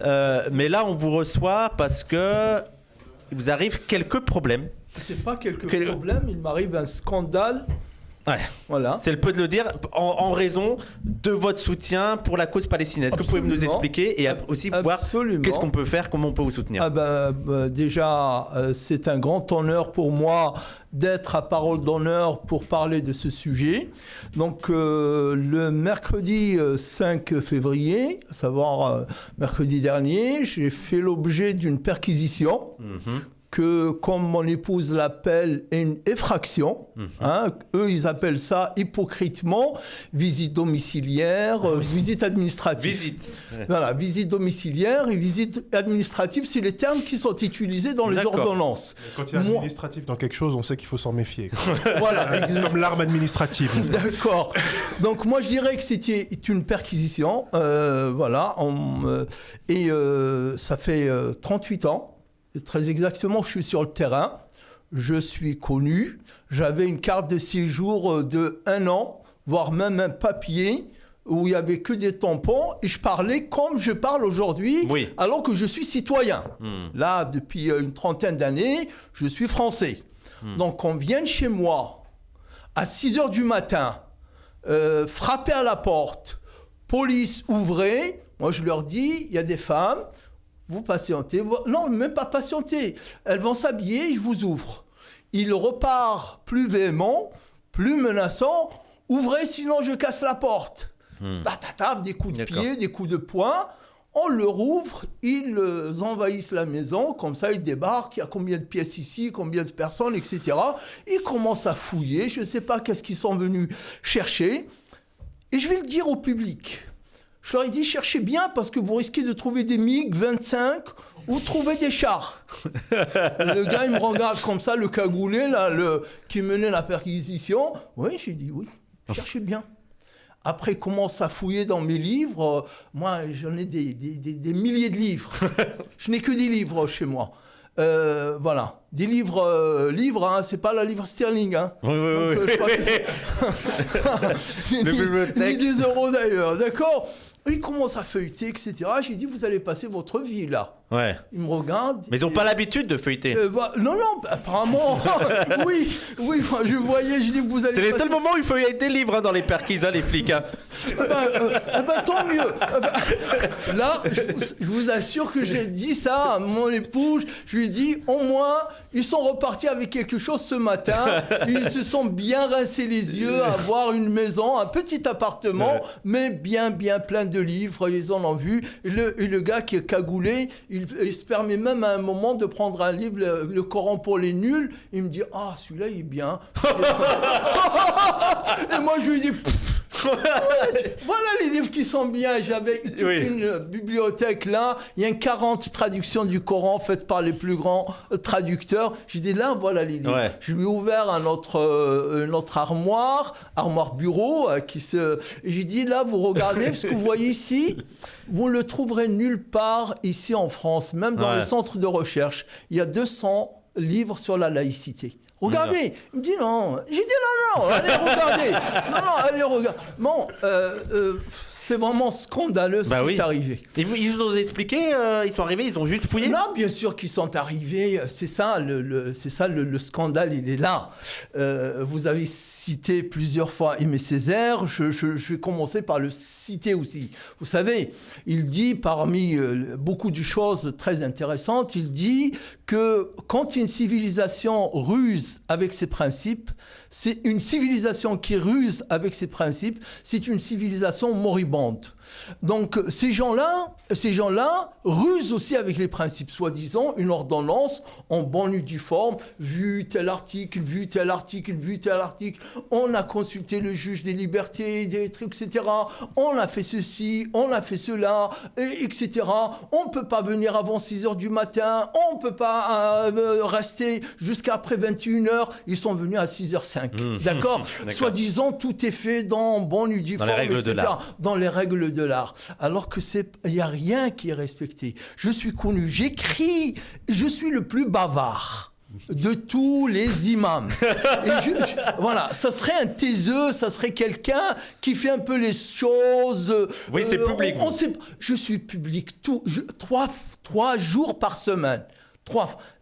Mais là, on vous reçoit parce que il vous arrive quelques problèmes. C'est pas quelques problèmes, il m'arrive un scandale. Ouais. Voilà. C'est le peu de le dire, en raison de votre soutien pour la cause palestinienne. Est-ce que vous pouvez nous expliquer et aussi voir qu'est-ce qu'on peut faire, comment on peut vous soutenir? Déjà, c'est un grand honneur pour moi d'être à parole d'honneur pour parler de ce sujet. Donc, le mercredi 5 février, à savoir mercredi dernier, j'ai fait l'objet d'une perquisition. Que, comme mon épouse l'appelle, une effraction. Eux, ils appellent ça hypocritement visite domiciliaire, visite administrative. Voilà, visite domiciliaire et visite administrative, c'est les termes qui sont utilisés dans les ordonnances. Quand il y a administratif dans quelque chose, on sait qu'il faut s'en méfier. Voilà, c'est comme l'arme administrative. D'accord. Donc moi, je dirais que c'était une perquisition. Voilà. Ça fait 38 ans. Très exactement, je suis sur le terrain, je suis connu, j'avais une carte de séjour de 1 an, voire même un papier où il n'y avait que des tampons et je parlais comme je parle aujourd'hui, alors que je suis citoyen. Là, depuis une trentaine d'années, je suis français. Donc on vient chez moi à 6h du matin, frapper à la porte, police, ouvrez, moi je leur dis, il y a des femmes, vous patientez. Non, même pas patienter. Elles vont s'habiller, je vous ouvre. Il repart plus véhément, plus menaçant. Ouvrez, sinon je casse la porte. Des coups de pied, des coups de poing. On leur ouvre, ils envahissent la maison. Comme ça, ils débarquent. Il y a combien de pièces ici, combien de personnes, etc. Ils commencent à fouiller. Je ne sais pas qu'est-ce qu'ils sont venus chercher. Et je vais le dire au public. Je leur ai dit, cherchez bien parce que vous risquez de trouver des MiG-25 ou trouver des chars. Le gars, il me regarde comme ça, le cagoulé, là, qui menait la perquisition. Oui, j'ai dit, oui, cherchez bien. Après, il commence à fouiller dans mes livres. Moi, j'en ai des milliers de livres. Je n'ai que des livres chez moi. Voilà, des livres, hein, c'est pas la livre sterling. Hein. Oui. Je crois que ni 10 euros d'ailleurs, d'accord. Il commence à feuilleter, etc. J'ai dit, vous allez passer votre vie là. Ouais. Il me regarde. Mais ils n'ont pas l'habitude de feuilleter. Non, apparemment. oui, je voyais, j'ai dit, vous allez C'est les seuls moments où il feuillette des livres dans les perquisitions, les flics. Hein. Tant mieux. Là, je vous assure que j'ai dit ça à mon épouse. Je lui ai dit, au moins, ils sont repartis avec quelque chose ce matin. Ils se sont bien rincés les yeux à avoir une maison, un petit appartement, mais bien plein de livres. Ils en ont vu. Et le gars qui est cagoulé, il se permet même à un moment de prendre un livre, le Coran pour les nuls. Il me dit, celui-là, il est bien. Et moi, je lui dis, voilà les livres qui sont bien. J'avais toute une bibliothèque là. Il y a 40 traductions du Coran faites par les plus grands traducteurs. J'ai dit, là, voilà les livres. Je lui ai ouvert notre armoire bureau. Et j'ai dit, là, vous regardez ce que vous voyez ici. Vous ne le trouverez nulle part ici en France, même dans les centres de recherche. Il y a 200 livres sur la laïcité. Regardez, il me dit non. J'ai dit non, allez regardez. Allez regardez. Bon, c'est vraiment scandaleux ce qui est arrivé. Et ils vous ont expliqué, ils sont arrivés, ils ont juste fouillé? Non, bien sûr qu'ils sont arrivés. C'est ça, le scandale, il est là. Vous avez cité plusieurs fois Aimé Césaire. Je vais commencer par le citer aussi. Vous savez, il dit parmi beaucoup de choses très intéressantes, il dit que quand une civilisation ruse avec ses principes, c'est une civilisation qui ruse avec ses principes, c'est une civilisation moribonde. Donc ces gens-là rusent aussi avec les principes, soi-disant une ordonnance en bonne et due forme, vu tel article, on a consulté le juge des libertés, des trucs, etc. On a fait ceci, on a fait cela, etc. On ne peut pas venir avant 6h du matin, on ne peut pas rester jusqu'à après 21h. Ils sont venus à 6h05, d'accord. Soi-disant, tout est fait dans bonne et due forme, dans les règles de l'art. Alors que il n'y a rien qui est respecté. Je suis connu, j'écris, je suis le plus bavard. de tous les imams. Et voilà, ça serait un taiseux, ça serait quelqu'un qui fait un peu les choses. Oui, c'est public. Je suis public trois jours par semaine.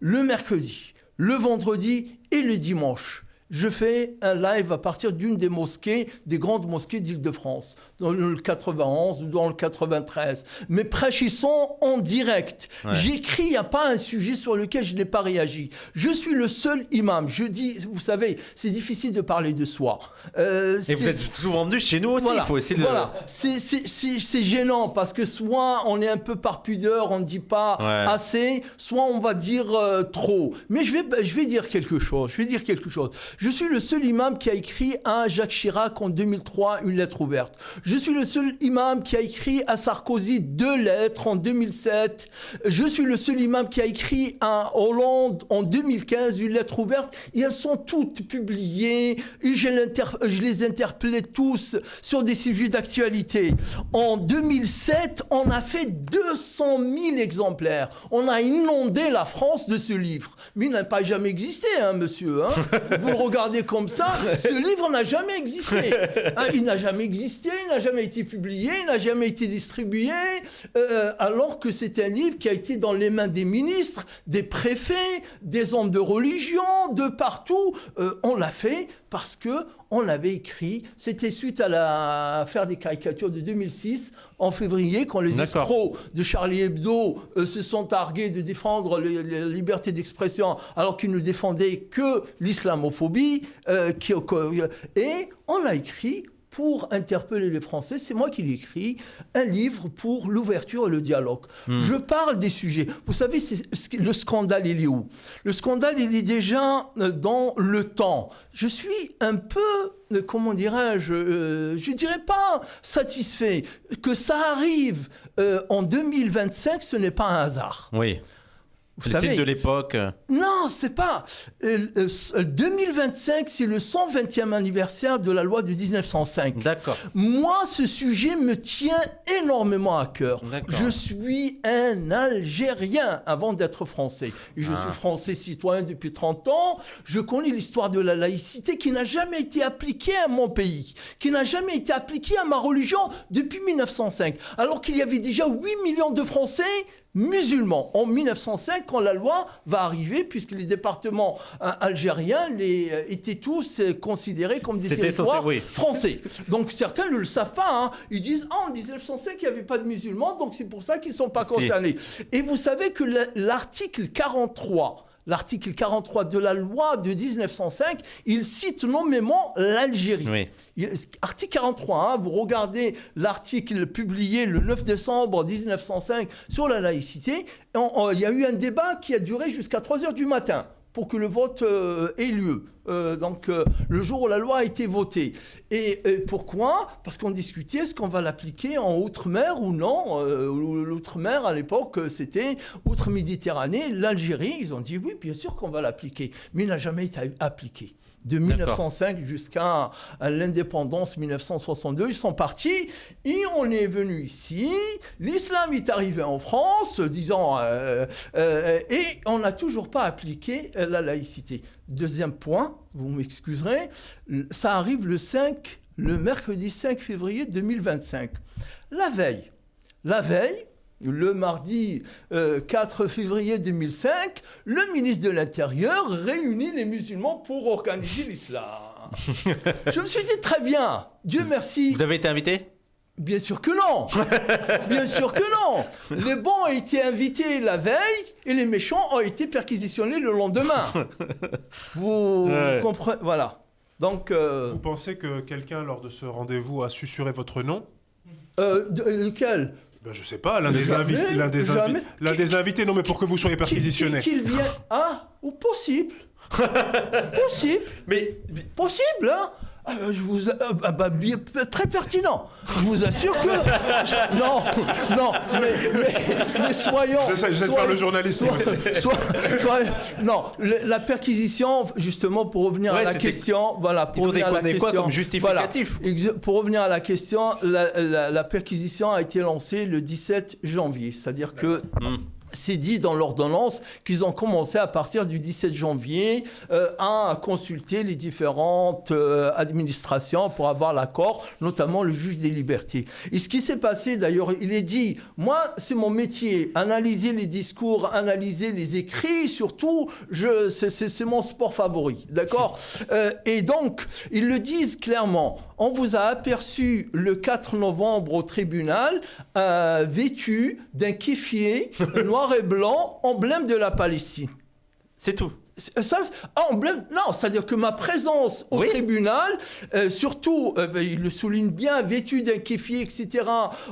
Le mercredi, le vendredi et le dimanche. Je fais un live à partir d'une des mosquées, des grandes mosquées d'Île-de-France, dans le 91 ou dans le 93. Mes prêches, ils sont en direct. Ouais. J'écris, il n'y a pas un sujet sur lequel je n'ai pas réagi. Je suis le seul imam. Je dis, vous savez, c'est difficile de parler de soi. Et vous êtes souvent venu chez nous aussi, voilà, il faut aussi voilà. C'est gênant parce que soit on est un peu par pudeur, on ne dit pas assez, soit on va dire trop. Mais je vais dire quelque chose. Je suis le seul imam qui a écrit à Jacques Chirac en 2003 une lettre ouverte. Je suis le seul imam qui a écrit à Sarkozy 2 lettres en 2007. Je suis le seul imam qui a écrit à Hollande en 2015 une lettre ouverte. Et elles sont toutes publiées. Et je les interpellais tous sur des sujets d'actualité. En 2007, on a fait 200 000 exemplaires. On a inondé la France de ce livre. Mais il n'a pas jamais existé, hein, monsieur. Hein. Vous le regardez comme ça, ce livre n'a jamais existé. Hein, il n'a jamais existé, il n'a jamais été publié, il n'a jamais été distribué, alors que c'est un livre qui a été dans les mains des ministres, des préfets, des hommes de religion, de partout. On l'a fait parce que on l'avait écrit. C'était suite à l'affaire des caricatures de 2006, en février, quand les escrocs de Charlie Hebdo se sont targués de défendre la liberté d'expression, alors qu'ils ne défendaient que l'islamophobie. Et on l'a écrit pour interpeller les Français. C'est moi qui l'ai écrit, un livre pour l'ouverture et le dialogue. Je parle des sujets. Vous savez, le scandale, il est où? Le scandale, il est déjà dans le temps. Je suis un peu, comment dirais-je, je dirais pas satisfait. Que ça arrive en 2025, ce n'est pas un hasard. Oui. Vous savez, de l'époque. Non, c'est pas. 2025, c'est le 120e anniversaire de la loi de 1905. D'accord. Moi, ce sujet me tient énormément à cœur. Je suis un Algérien avant d'être français. Et je suis français citoyen depuis 30 ans. Je connais l'histoire de la laïcité qui n'a jamais été appliquée à mon pays, qui n'a jamais été appliquée à ma religion depuis 1905. Alors qu'il y avait déjà 8 millions de Français musulmans en 1905 quand la loi va arriver, puisque les départements algériens étaient tous considérés comme des territoires français. Donc certains ne le savent pas. Hein. Ils disent en 1905 il n'y avait pas de musulmans, donc c'est pour ça qu'ils ne sont pas concernés. Et vous savez que l'article 43 de la loi de 1905, il cite nommément l'Algérie. Oui. Article 43, vous regardez l'article publié le 9 décembre 1905 sur la laïcité, il y a eu un débat qui a duré jusqu'à 3h du matin pour que le vote ait lieu. Le jour où la loi a été votée. Et pourquoi? Parce qu'on discutait, est-ce qu'on va l'appliquer en Outre-mer ou non? L'Outre-mer, à l'époque, c'était Outre-Méditerranée, l'Algérie. Ils ont dit oui, bien sûr qu'on va l'appliquer. Mais il n'a jamais été appliqué. De 1905 jusqu'à l'indépendance 1962, ils sont partis et on est venu ici. L'islam est arrivé en France, disons, et on n'a toujours pas appliqué la laïcité. Deuxième point, vous m'excuserez, ça arrive le mercredi 5 février 2025. La veille, le mardi 4 février 2005, le ministre de l'Intérieur réunit les musulmans pour organiser l'islam. Je me suis dit, très bien, Dieu merci. Vous avez été invité ? Bien sûr que non. Bien sûr que non. Les bons ont été invités la veille et les méchants ont été perquisitionnés le lendemain. Vous comprenez? Voilà. Donc, vous pensez que quelqu'un, lors de ce rendez-vous, a susurré votre nom? Lequel? Ben, je sais pas, l'un des invités, non mais pour que vous soyez perquisitionné. Qu'il vienne, ou possible. Possible. Mais possible, hein. Très pertinent. Je vous assure que... Non, mais soyons... J'essaie de faire le journalisme. Non, la perquisition, justement, pour revenir à la question... Voilà, pour revenir à la question... quoi comme justificatif? Voilà, pour revenir à la question, la perquisition a été lancée le 17 janvier. C'est-à-dire que... C'est dit dans l'ordonnance qu'ils ont commencé à partir du 17 janvier à consulter les différentes administrations pour avoir l'accord, notamment le juge des libertés. Et ce qui s'est passé, d'ailleurs, il est dit, moi, c'est mon métier, analyser les discours, analyser les écrits, surtout, c'est mon sport favori, d'accord ? Et donc, ils le disent clairement, on vous a aperçu le 4 novembre au tribunal, vêtu d'un kéfier noir et blanc, emblème de la Palestine. C'est tout. Ça, emblème, non, c'est-à-dire que ma présence au tribunal, surtout, il le souligne bien, vêtu d'un kéfier, etc.,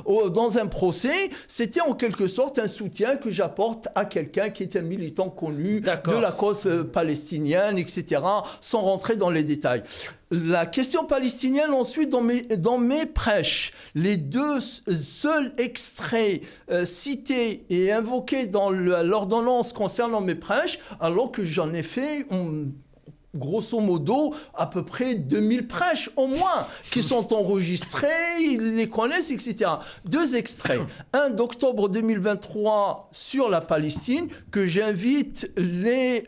dans un procès, c'était en quelque sorte un soutien que j'apporte à quelqu'un qui est un militant connu de la cause palestinienne, etc., sans rentrer dans les détails. La question palestinienne, ensuite, dans mes prêches, les deux seuls extraits cités et invoqués dans l'ordonnance concernant mes prêches, alors que j'en ai fait grosso modo à peu près 2000 prêches au moins qui sont enregistrés, ils les connaissent, etc. Deux extraits. Un d'octobre 2023 sur la Palestine que j'invite les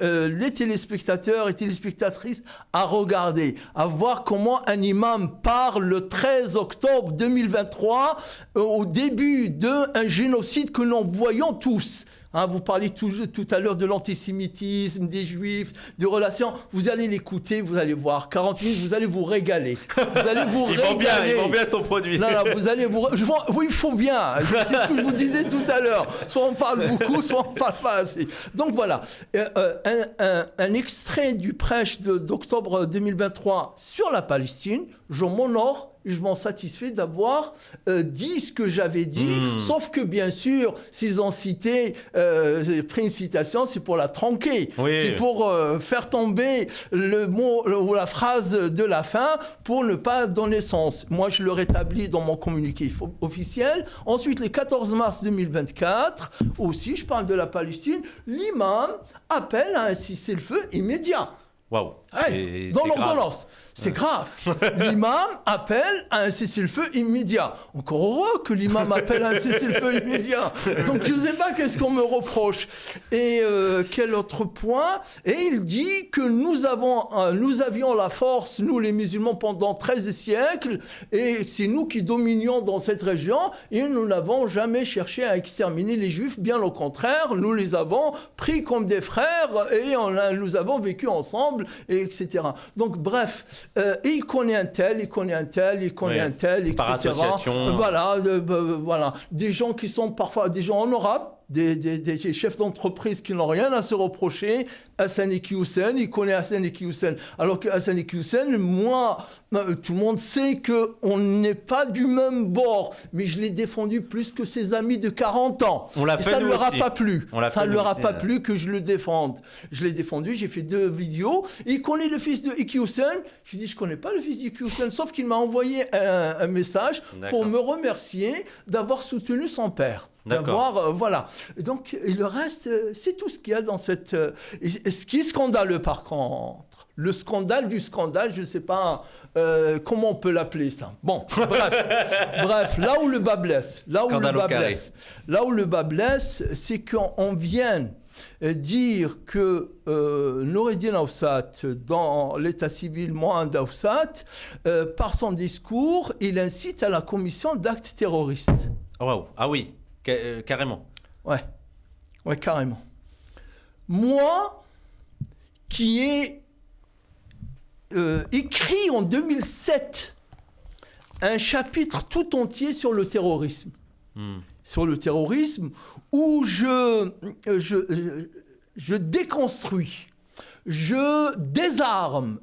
téléspectateurs et téléspectatrices à regarder, à voir comment un imam parle le 13 octobre 2023 au début d'un génocide que nous voyons tous. Vous parlez tout à l'heure de l'antisémitisme, des juifs, des relations. Vous allez l'écouter, vous allez voir. 40 minutes, vous allez vous régaler. Vous allez vous régaler. Il vend bien son produit. Non, vous allez oui, il faut bien. C'est ce que je vous disais tout à l'heure. Soit on parle beaucoup, soit on parle pas assez. Donc voilà, un extrait du prêche d'octobre 2023 sur la Palestine. Je m'honore. Je m'en satisfais d'avoir dit ce que j'avais dit, sauf que bien sûr, s'ils ont pris une citation, c'est pour la tronquer, c'est pour faire tomber le mot ou la phrase de la fin pour ne pas donner sens. Moi, je le rétablis dans mon communiqué officiel. Ensuite, le 14 mars 2024, aussi, je parle de la Palestine, l'imam appelle à un cessez-le-feu immédiat. Waouh! Dans l'ordonnance. C'est grave. L'imam appelle à un cessez-le-feu immédiat. Encore heureux que l'imam appelle à un cessez-le-feu immédiat. Donc je ne sais pas qu'est-ce qu'on me reproche. Et quel autre point? Et il dit que nous avions la force, nous les musulmans, pendant 13 siècles, et c'est nous qui dominions dans cette région, et nous n'avons jamais cherché à exterminer les juifs. Bien au contraire, nous les avons pris comme des frères, et nous avons vécu ensemble, etc. Donc bref, et il connaît un tel, il connaît un tel, il connaît un tel, etc. Par association. Voilà, voilà. Des gens qui sont parfois des gens honorables, des chefs d'entreprise qui n'ont rien à se reprocher. Hassan Ekyoussen, il connaît Hassan Ekyoussen. Alors que Hassan Ekyoussen, moi, tout le monde sait qu'on n'est pas du même bord, mais je l'ai défendu plus que ses amis de 40 ans. On l'a fait, ça ne leur a aussi. pas plu. Ça ne leur a pas aussi, plu que je le défende. Je l'ai défendu, j'ai fait 2 vidéos. Et il connaît le fils de Ekyoussen. Je lui ai dit, je ne connais pas le fils d'Ekyoussen, sauf qu'il m'a envoyé un message pour me remercier d'avoir soutenu son père. Voilà. Donc, et le reste, c'est tout ce qu'il y a dans cette... ce qui est scandaleux, par contre, le scandale du scandale, je ne sais pas comment on peut l'appeler, ça. Bon, bref, là où le bas blesse, là où le bas blesse, c'est qu'on vient dire que Noureddin Aoussat, dans l'état civil Mohamed Aoussat, par son discours, il incite à la commission d'actes terroristes. Wow. Ah oui. Carrément. Ouais, carrément. Moi, qui ai écrit en 2007 un chapitre tout entier sur le terrorisme, où je déconstruis, je désarme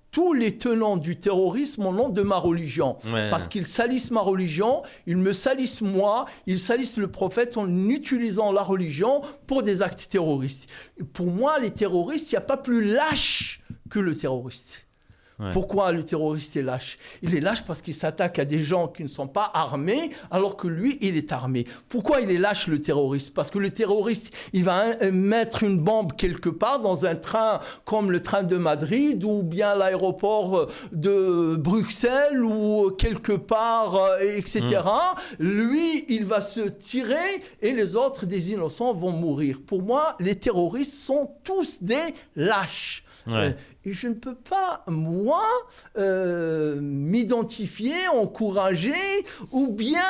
tous les tenants du terrorisme au nom de ma religion. Parce qu'ils salissent ma religion, ils me salissent moi, ils salissent le prophète en utilisant la religion pour des actes terroristes. Pour moi, les terroristes, il n'y a pas plus lâche que le terroriste. Ouais. Pourquoi le terroriste est lâche? Il est lâche parce qu'il s'attaque à des gens qui ne sont pas armés, alors que lui, il est armé. Pourquoi il est lâche, le terroriste? Parce que le terroriste, il va mettre une bombe quelque part dans un train comme le train de Madrid ou bien l'aéroport de Bruxelles ou quelque part, etc. Lui, il va se tirer et les autres, des innocents, vont mourir. Pour moi, les terroristes sont tous des lâches. Ouais. Et je ne peux pas, moi, m'identifier, encourager ou bien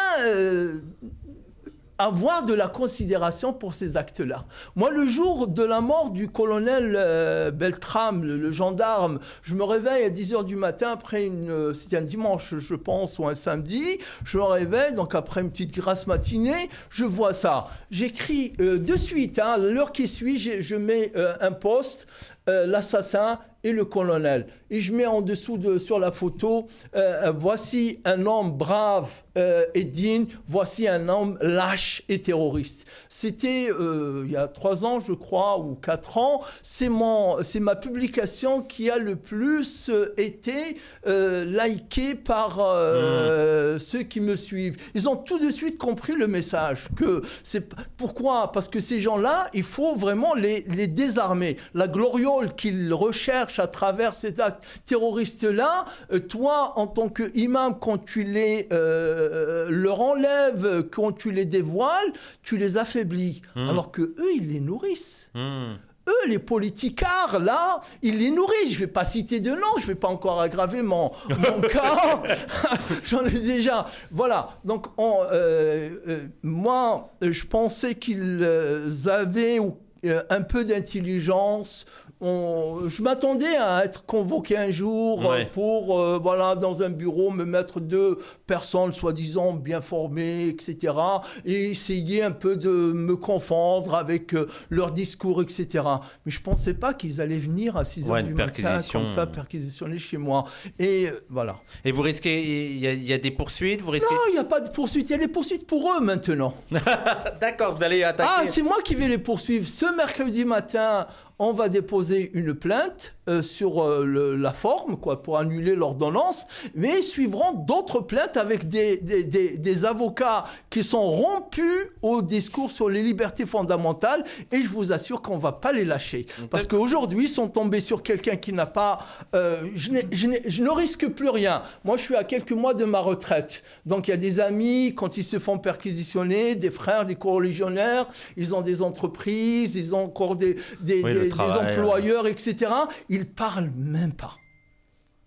avoir de la considération pour ces actes-là. Moi, le jour de la mort du colonel Beltrame, le gendarme, je me réveille à 10h du matin, c'était un dimanche, je pense, ou un samedi, je me réveille, donc après une petite grasse matinée, je vois ça. J'écris de suite, l'heure qui suit, je mets un post, l'assassin et le colonel. Et je mets en dessous sur la photo, voici un homme brave et digne, voici un homme lâche et terroriste. C'était il y a 3 ans, je crois, ou 4 ans. C'est ma publication qui a le plus été likée par ceux qui me suivent. Ils ont tout de suite compris le message. Pourquoi? Parce que ces gens-là, il faut vraiment les désarmer. La gloriole qu'ils recherchent à travers cet acte terroriste-là, toi, en tant qu'imam, quand tu leur enlèves, quand tu les dévoiles, tu les affaiblis. Alors que eux, ils les nourrissent. Eux, les politicards, là, ils les nourrissent. Je ne vais pas citer de nom, je ne vais pas encore aggraver mon cas. J'en ai déjà. Voilà. Donc, moi, je pensais qu'ils avaient un peu d'intelligence. Je m'attendais à être convoqué un jour pour, dans un bureau, me mettre 2 personnes soi-disant bien formées, etc. et essayer un peu de me confondre avec leur discours, etc. Mais je ne pensais pas qu'ils allaient venir à 6h du matin, comme ça, perquisitionner chez moi. Et voilà. Et vous risquez, il y a des poursuites, vous risquez... Non, il n'y a pas de poursuites. Il y a des poursuites pour eux maintenant. D'accord, vous allez attaquer... Ah, c'est moi qui vais les poursuivre. Ce mercredi matin, on va déposer une plainte sur la forme, pour annuler l'ordonnance, mais suivront d'autres plaintes avec des avocats qui sont rompus au discours sur les libertés fondamentales, et je vous assure qu'on ne va pas les lâcher. Parce qu'aujourd'hui, ils sont tombés sur quelqu'un qui n'a pas... je ne risque plus rien. Moi, je suis à quelques mois de ma retraite. Donc, il y a des amis, quand ils se font perquisitionner, des frères, des coreligionnaires, ils ont des entreprises, ils ont encore des employeurs, etc. Ils parlent même pas.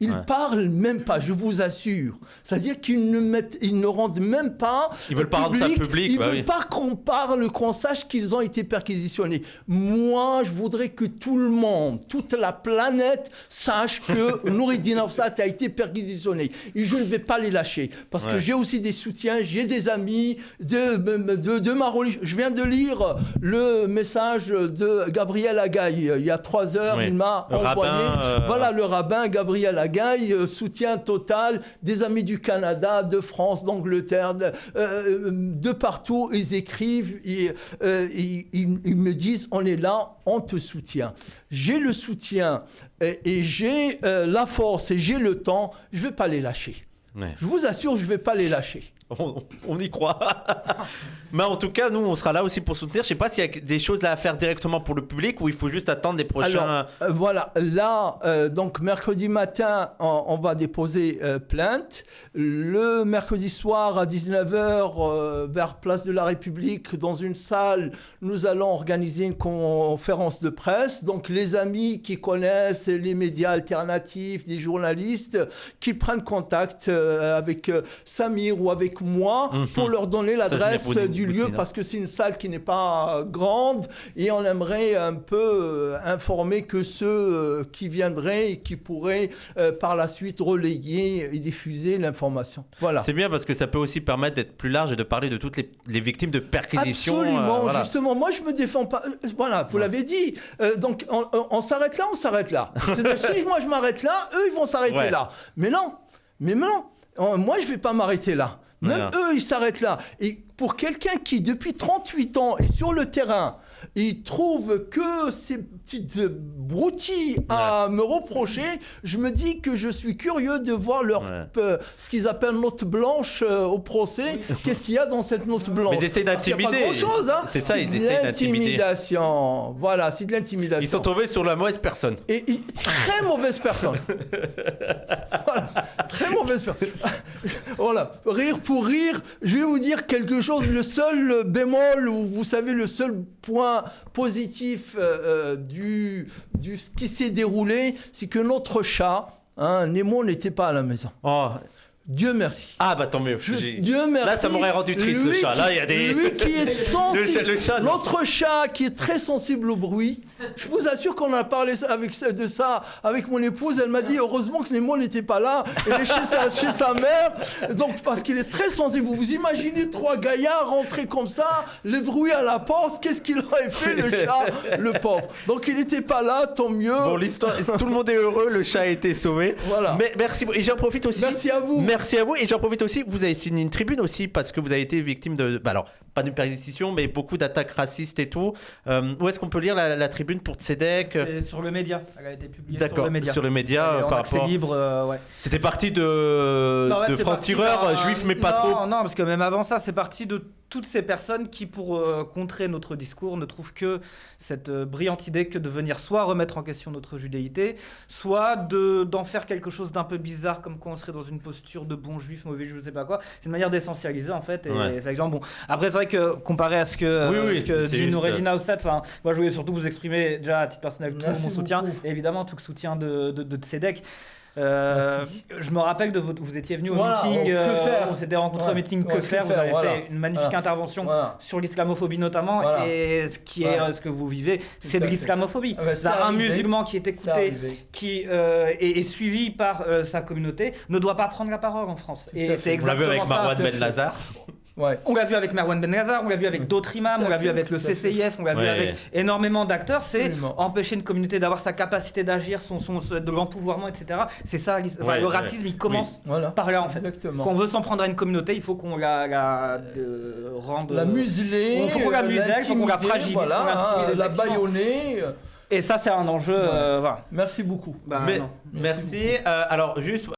Ils parlent même pas, je vous assure. C'est-à-dire qu'ils ne rendent même pas. Ils veulent pas rendre ça public. Ils veulent pas qu'on sache qu'ils ont été perquisitionnés. Moi, je voudrais que tout le monde, toute la planète, sache que Noureddin Afsat a été perquisitionné. Et je ne vais pas les lâcher. Parce que j'ai aussi des soutiens, j'ai des amis de ma religion. Je viens de lire le message de Gabriel Agaï. Il y a 3 heures, il m'a envoyé. Voilà, le rabbin Gabriel Agaï. Soutien total des amis du Canada, de France, d'Angleterre, de partout. Ils écrivent, ils me disent, on est là, on te soutient. J'ai le soutien et j'ai la force et j'ai le temps, je ne vais pas les lâcher. Ouais. Je vous assure, je ne vais pas les lâcher. On y croit. Mais en tout cas, nous, on sera là aussi pour soutenir. Je ne sais pas s'il y a des choses là à faire directement pour le public ou il faut juste attendre les prochains... Alors, voilà. Là, donc, mercredi matin, on va déposer plainte. Le mercredi soir, à 19h, vers Place de la République, dans une salle, nous allons organiser une conférence de presse. Donc, les amis qui connaissent les médias alternatifs, des journalistes, qui prennent contact avec Samir ou avec moi pour leur donner l'adresse du lieu parce que c'est une salle qui n'est pas grande et on aimerait un peu informer que ceux qui viendraient et qui pourraient par la suite relayer et diffuser l'information. Voilà. C'est bien parce que ça peut aussi permettre d'être plus large et de parler de toutes les victimes de perquisitions. Absolument, voilà. Justement, moi je me défends pas. Voilà, vous l'avez dit. Donc on s'arrête là, on s'arrête là. Si moi je m'arrête là, eux ils vont s'arrêter là. Mais non. Moi je vais pas m'arrêter là. Même eux, ils s'arrêtent là. Et pour quelqu'un qui, depuis 38 ans, est sur le terrain, il trouve que ces petites broutilles à me reprocher, je me dis que je suis curieux de voir ce qu'ils appellent note blanche au procès. Oui. Qu'est-ce qu'il y a dans cette note blanche? Mais ils essaient d'intimider. Pas grand-chose, hein. C'est ça, ils essaient d'intimider. L'intimidation. Voilà, c'est de l'intimidation. Ils sont tombés sur la mauvaise personne. Très mauvaise personne. Voilà, très mauvaise personne. Voilà, rire pour rire, je vais vous dire quelque chose, le seul bémol, ou vous savez, le seul point positif du ce qui s'est déroulé, c'est que notre chat, Nemo, n'était pas à la maison. Oh. Dieu merci. Ah bah tant mieux. Dieu merci. Là ça m'aurait rendu triste le chat. Là il y a des. Lui qui est sensible. Le chat, notre chat qui est très sensible au bruit. Je vous assure qu'on a parlé de ça avec mon épouse. Elle m'a dit heureusement que Nemo n'était pas là. Elle est chez sa mère. Donc parce qu'il est très sensible. Vous imaginez 3 gaillards rentrer comme ça, les bruits à la porte. Qu'est-ce qu'il aurait fait le chat, le pauvre. Donc il n'était pas là. Tant mieux. Bon l'histoire, tout le monde est heureux. Le chat a été sauvé. Voilà. Mais merci. Et j'en profite aussi. Merci à vous. Merci à vous et j'en profite aussi, vous avez signé une tribune aussi parce que vous avez été victime de, alors pas d'une persécution mais beaucoup d'attaques racistes et tout. Où est-ce qu'on peut lire la tribune pour Tzedek? C'est sur le média, elle a été publiée sur le média par rapport. Libre, ouais. C'était parti de francs-tireurs juifs mais pas trop. Non, parce que même avant ça, c'est parti de toutes ces personnes qui, pour contrer notre discours, ne trouvent que cette brillante idée que de venir soit remettre en question notre judéité, soit d'en faire quelque chose d'un peu bizarre, comme quand on serait dans une posture de bon juif, mauvais juif, je sais pas quoi. C'est une manière d'essentialiser en fait. Et effectivement, bon. Après, c'est vrai que comparé à ce que dit Noureddin Aoussat, moi je voulais surtout vous exprimer déjà à titre personnel tout mon soutien, et évidemment tout le soutien de Tzedek. Je me rappelle vous étiez venu au meeting, on s'était rencontré au meeting Que faire, vous avez fait une magnifique intervention sur l'islamophobie notamment, et ce que vous vivez, c'est de l'islamophobie. Un musulman qui est écouté, qui est suivi par sa communauté, ne doit pas prendre la parole en France. Et c'est exactement ça. On l'a vu avec Marwan Ben Lazar. Ouais. On l'a vu avec Marwan Ben Lazar, on l'a vu avec d'autres imams, on l'a vu avec le CCIF, on l'a vu avec énormément d'acteurs. C'est empêcher une communauté d'avoir sa capacité d'agir, de l'empouvoirment, etc. C'est ça, le racisme, il commence par là en fait. Exactement. Quand on veut s'en prendre à une communauté, il faut qu'on la rende... La museler, il faut qu'on la muselle, il faut qu'on la fragilise, la bâillonner. Et ça, c'est un enjeu... Voilà. Merci beaucoup. Merci. Alors, juste...